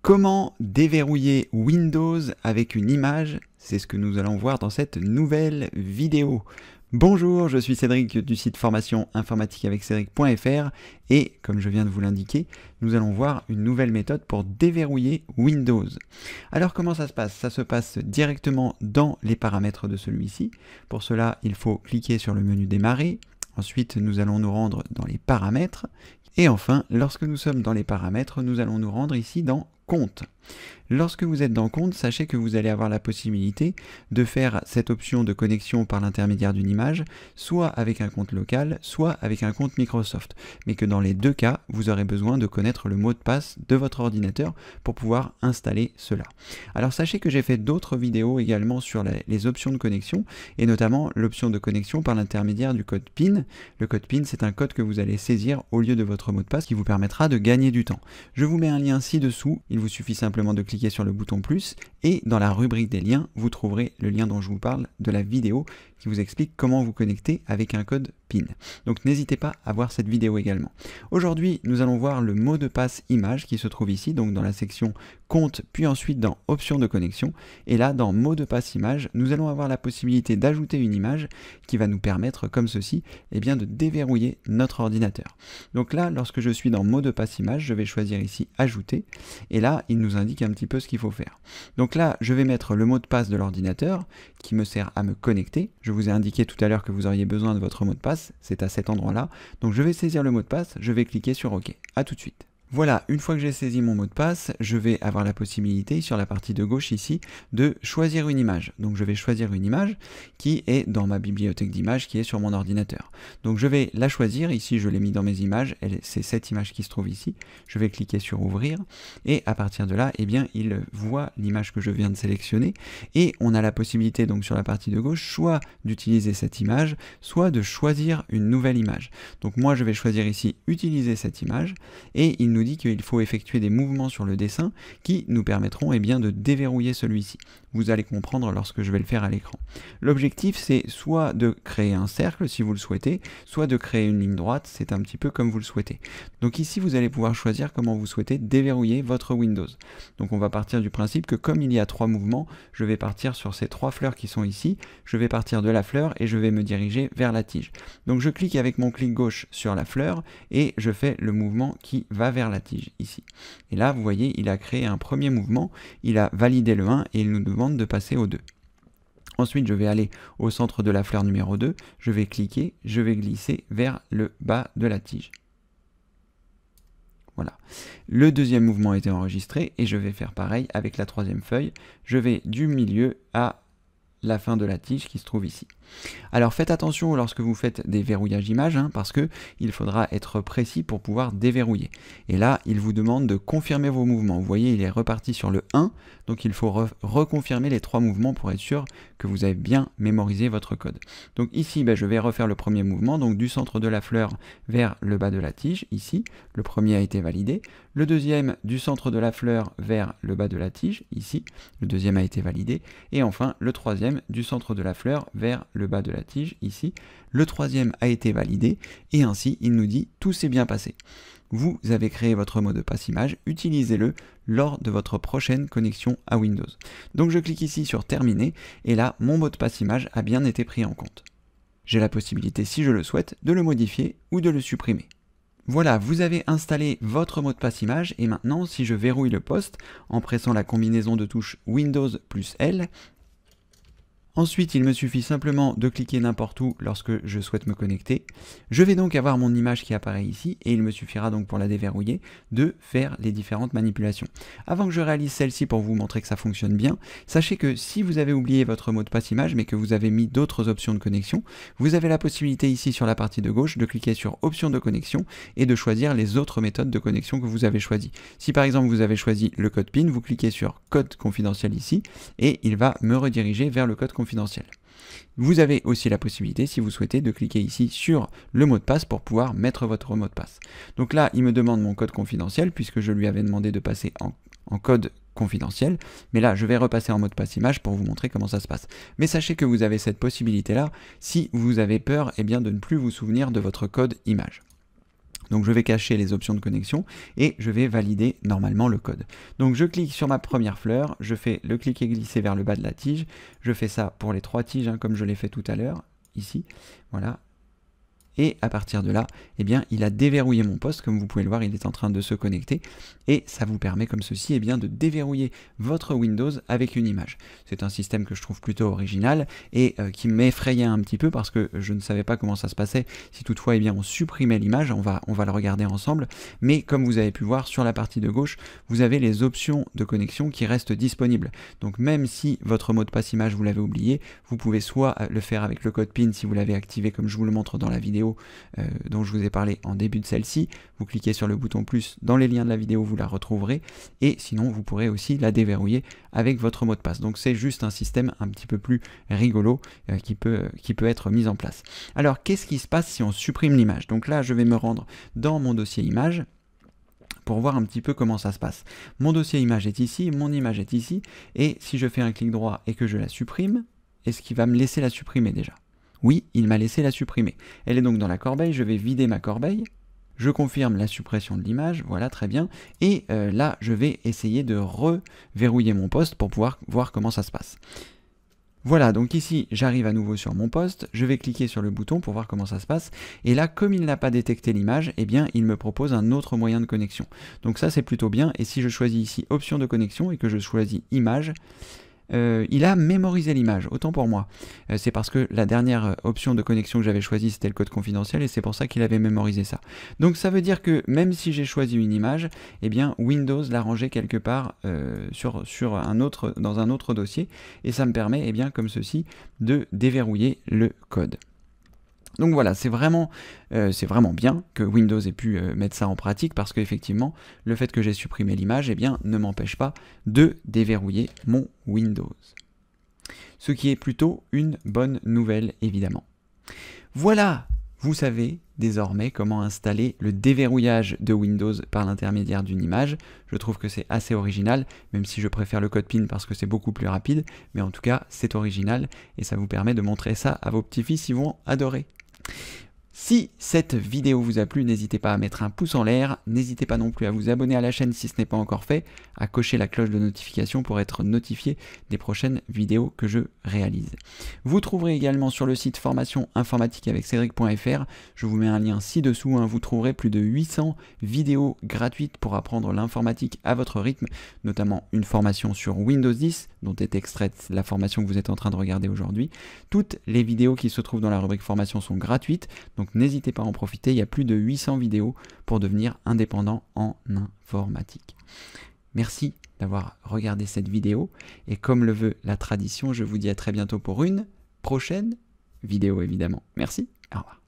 Comment déverrouiller Windows avec une image? C'est ce que nous allons voir dans cette nouvelle vidéo. Bonjour, je suis Cédric du site formation informatique avec Cédric.fr et comme je viens de vous l'indiquer, nous allons voir une nouvelle méthode pour déverrouiller Windows. Alors comment ça se passe? Ça se passe directement dans les paramètres de celui-ci. Pour cela, il faut cliquer sur le menu démarrer. Ensuite, nous allons nous rendre dans les paramètres. Et enfin, lorsque nous sommes dans les paramètres, nous allons nous rendre ici dans Compte. Lorsque vous êtes dans Compte, sachez que vous allez avoir la possibilité de faire cette option de connexion par l'intermédiaire d'une image, soit avec un compte local, soit avec un compte Microsoft. Mais que dans les deux cas, vous aurez besoin de connaître le mot de passe de votre ordinateur pour pouvoir installer cela. Alors sachez que j'ai fait d'autres vidéos également sur les options de connexion, et notamment l'option de connexion par l'intermédiaire du code PIN. Le code PIN, c'est un code que vous allez saisir au lieu de votre mot de passe qui vous permettra de gagner du temps. Je vous mets un lien ci-dessous, il vous suffit simplement de cliquer sur le bouton plus et dans la rubrique des liens, vous trouverez le lien dont je vous parle de la vidéo qui vous explique comment vous connecter avec un code PIN. Donc n'hésitez pas à voir cette vidéo également. Aujourd'hui, nous allons voir le mot de passe image qui se trouve ici, donc dans la section compte, puis ensuite dans options de connexion. Et là, dans mot de passe image, nous allons avoir la possibilité d'ajouter une image qui va nous permettre, comme ceci, eh bien, de déverrouiller notre ordinateur. Donc là, lorsque je suis dans mot de passe image, je vais choisir ici ajouter. Et là, il nous indique un petit peu ce qu'il faut faire. Donc là, je vais mettre le mot de passe de l'ordinateur qui me sert à me connecter. Je vous ai indiqué tout à l'heure que vous auriez besoin de votre mot de passe, c'est à cet endroit-là. Donc je vais saisir le mot de passe, je vais cliquer sur OK. À tout de suite. Voilà, une fois que j'ai saisi mon mot de passe, je vais avoir la possibilité sur la partie de gauche ici de choisir une image. Donc je vais choisir une image qui est dans ma bibliothèque d'images qui est sur mon ordinateur. Donc je vais la choisir, ici je l'ai mis dans mes images, c'est cette image qui se trouve ici. Je vais cliquer sur ouvrir et à partir de là, eh bien, il voit l'image que je viens de sélectionner et on a la possibilité donc sur la partie de gauche soit d'utiliser cette image, soit de choisir une nouvelle image. Donc moi je vais choisir ici utiliser cette image et il nous dit qu'il faut effectuer des mouvements sur le dessin qui nous permettront eh bien, de déverrouiller celui-ci. Vous allez comprendre lorsque je vais le faire à l'écran. L'objectif c'est soit de créer un cercle si vous le souhaitez, soit de créer une ligne droite, c'est un petit peu comme vous le souhaitez. Donc ici vous allez pouvoir choisir comment vous souhaitez déverrouiller votre Windows. Donc on va partir du principe que comme il y a trois mouvements, je vais partir sur ces trois fleurs qui sont ici, je vais partir de la fleur et je vais me diriger vers la tige. Donc je clique avec mon clic gauche sur la fleur et je fais le mouvement qui va vers la tige ici. Et là, vous voyez, il a créé un premier mouvement, il a validé le 1 et il nous demande de passer au 2. Ensuite, je vais aller au centre de la fleur numéro 2, je vais cliquer, je vais glisser vers le bas de la tige. Voilà. Le deuxième mouvement a été enregistré et je vais faire pareil avec la troisième feuille. Je vais du milieu à la fin de la tige qui se trouve ici. Alors faites attention lorsque vous faites des verrouillages images parce que il faudra être précis pour pouvoir déverrouiller. Et là, il vous demande de confirmer vos mouvements. Vous voyez, il est reparti sur le 1, donc il faut reconfirmer les trois mouvements pour être sûr que vous avez bien mémorisé votre code. Donc ici, je vais refaire le premier mouvement, donc du centre de la fleur vers le bas de la tige, ici. Le premier a été validé. Le deuxième, du centre de la fleur vers le bas de la tige, ici. Le deuxième a été validé. Et enfin, le troisième, du centre de la fleur vers le bas de la tige, ici. Le troisième a été validé. Et ainsi, il nous dit « Tout s'est bien passé ». Vous avez créé votre mot de passe image, utilisez-le lors de votre prochaine connexion à Windows. Donc je clique ici sur terminer et là, mon mot de passe image a bien été pris en compte. J'ai la possibilité, si je le souhaite, de le modifier ou de le supprimer. Voilà, vous avez installé votre mot de passe image et maintenant, si je verrouille le poste en pressant la combinaison de touches Windows plus L, ensuite, il me suffit simplement de cliquer n'importe où lorsque je souhaite me connecter. Je vais donc avoir mon image qui apparaît ici et il me suffira donc pour la déverrouiller de faire les différentes manipulations. Avant que je réalise celle-ci pour vous montrer que ça fonctionne bien, sachez que si vous avez oublié votre mot de passe image mais que vous avez mis d'autres options de connexion, vous avez la possibilité ici sur la partie de gauche de cliquer sur options de connexion et de choisir les autres méthodes de connexion que vous avez choisies. Si par exemple vous avez choisi le code PIN, vous cliquez sur code confidentiel ici et il va me rediriger vers le code confidentiel. Vous avez aussi la possibilité, si vous souhaitez, de cliquer ici sur le mot de passe pour pouvoir mettre votre mot de passe. Donc là, il me demande mon code confidentiel puisque je lui avais demandé de passer en code confidentiel. Mais là, je vais repasser en mot de passe image pour vous montrer comment ça se passe. Mais sachez que vous avez cette possibilité-là si vous avez peur de ne plus vous souvenir de votre code image. Donc je vais cacher les options de connexion et je vais valider normalement le code. Donc je clique sur ma première fleur, je fais le cliquer glisser vers le bas de la tige, je fais ça pour les 3 tiges comme je l'ai fait tout à l'heure, ici, voilà. Et à partir de là, eh bien, il a déverrouillé mon poste. Comme vous pouvez le voir, il est en train de se connecter. Et ça vous permet, comme ceci, eh bien, de déverrouiller votre Windows avec une image. C'est un système que je trouve plutôt original et qui m'effrayait un petit peu parce que je ne savais pas comment ça se passait. Si toutefois, eh bien, on supprimait l'image, on va le regarder ensemble. Mais comme vous avez pu voir, sur la partie de gauche, vous avez les options de connexion qui restent disponibles. Donc même si votre mot de passe image, vous l'avez oublié, vous pouvez soit le faire avec le code PIN si vous l'avez activé comme je vous le montre dans la vidéo dont je vous ai parlé en début de celle-ci. Vous cliquez sur le bouton plus dans les liens de la vidéo, vous la retrouverez, et sinon vous pourrez aussi la déverrouiller avec votre mot de passe. Donc c'est juste un système un petit peu plus rigolo qui peut être mis en place. Alors qu'est-ce qui se passe si on supprime l'image? Donc là je vais me rendre dans mon dossier image pour voir un petit peu comment ça se passe. Mon dossier image est ici, mon image est ici, et si je fais un clic droit et que je la supprime, est-ce qu'il va me laisser la supprimer déjà? Oui, il m'a laissé la supprimer. Elle est donc dans la corbeille, je vais vider ma corbeille, je confirme la suppression de l'image, voilà, très bien, et là, je vais essayer de reverrouiller mon poste pour pouvoir voir comment ça se passe. Voilà, donc ici, j'arrive à nouveau sur mon poste, je vais cliquer sur le bouton pour voir comment ça se passe, et là, comme il n'a pas détecté l'image, eh bien, il me propose un autre moyen de connexion. Donc ça, c'est plutôt bien, et si je choisis ici option de connexion et que je choisis image, il a mémorisé l'image, autant pour moi. C'est parce que la dernière option de connexion que j'avais choisie, c'était le code confidentiel, et c'est pour ça qu'il avait mémorisé ça. Donc ça veut dire que même si j'ai choisi une image, eh bien Windows l'a rangée quelque part dans un autre dossier, et ça me permet, eh bien, comme ceci, de déverrouiller le code. Donc voilà, c'est vraiment bien que Windows ait pu mettre ça en pratique parce qu'effectivement, le fait que j'ai supprimé l'image, eh bien, ne m'empêche pas de déverrouiller mon Windows. Ce qui est plutôt une bonne nouvelle, évidemment. Voilà, vous savez désormais comment installer le déverrouillage de Windows par l'intermédiaire d'une image. Je trouve que c'est assez original, même si je préfère le code PIN parce que c'est beaucoup plus rapide, mais en tout cas, c'est original et ça vous permet de montrer ça à vos petits-fils, ils vont adorer. Si cette vidéo vous a plu, n'hésitez pas à mettre un pouce en l'air, n'hésitez pas non plus à vous abonner à la chaîne si ce n'est pas encore fait, à cocher la cloche de notification pour être notifié des prochaines vidéos que je réalise. Vous trouverez également sur le site formation informatique avec Cédric.fr, je vous mets un lien ci-dessous, vous trouverez plus de 800 vidéos gratuites pour apprendre l'informatique à votre rythme, notamment une formation sur Windows 10, dont est extraite la formation que vous êtes en train de regarder aujourd'hui. Toutes les vidéos qui se trouvent dans la rubrique formation sont gratuites, donc n'hésitez pas à en profiter, il y a plus de 800 vidéos pour devenir indépendant en informatique. Merci d'avoir regardé cette vidéo, et comme le veut la tradition, je vous dis à très bientôt pour une prochaine vidéo évidemment. Merci, au revoir.